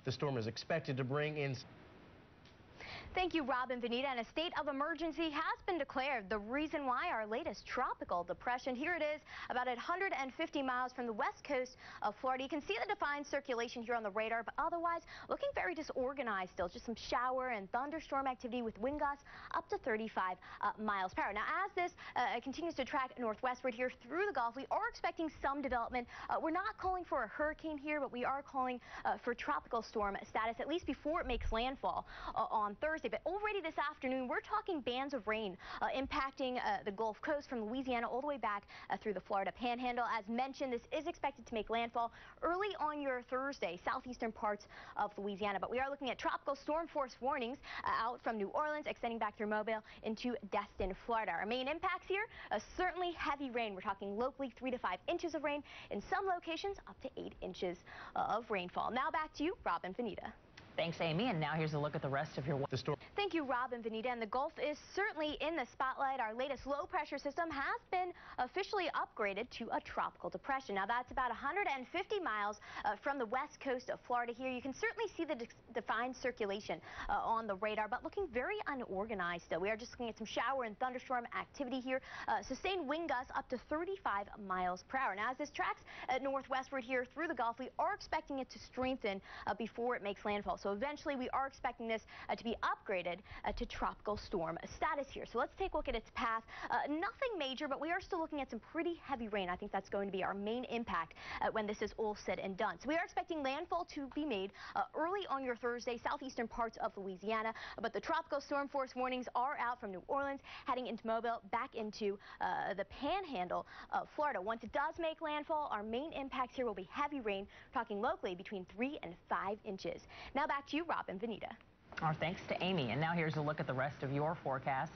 The storm is expected to bring in. Thank you, Rob and Vanita. And a state of emergency has been declared. The reason why: our latest tropical depression. Here it is, about 150 miles from the west coast of Florida. You can see the defined circulation here on the radar, but otherwise looking very disorganized still. Just some shower and thunderstorm activity with wind gusts up to 35 miles per hour. Now, as this continues to track northwestward here through the Gulf, we are expecting some development. We're not calling for a hurricane here, but we are calling for tropical storm status, at least before it makes landfall on Thursday. But already this afternoon, we're talking bands of rain impacting the Gulf Coast from Louisiana all the way back through the Florida Panhandle. As mentioned, this is expected to make landfall early on your Thursday, southeastern parts of Louisiana. But we are looking at tropical storm force warnings out from New Orleans, extending back through Mobile into Destin, Florida. Our main impacts here, certainly heavy rain. We're talking locally 3 to 5 inches of rain. In some locations, up to 8 inches of rainfall. Now back to you, Rob and Vanita. Thanks, Amy. And now here's a look at the rest of your storm. Thank you, Rob and Vanita. And the Gulf is certainly in the spotlight. Our latest low-pressure system has been officially upgraded to a tropical depression. Now, that's about 150 miles from the west coast of Florida here. You can certainly see the defined circulation on the radar, but looking very unorganized still. We are just looking at some shower and thunderstorm activity here. Sustained wind gusts up to 35 miles per hour. Now, as this tracks northwestward here through the Gulf, we are expecting it to strengthen before it makes landfall. So eventually, we are expecting this to be upgraded to tropical storm status here. So let's take a look at its path. Nothing major, but we are still looking at some pretty heavy rain. I think that's going to be our main impact when this is all said and done. So we are expecting landfall to be made early on your Thursday, southeastern parts of Louisiana. But the tropical storm force warnings are out from New Orleans, heading into Mobile, back into the Panhandle of Florida. Once it does make landfall, our main impacts here will be heavy rain, talking locally between 3 and 5 inches. Now back to you, Rob and Vanita. Our thanks to Amy. And now here's a look at the rest of your forecast.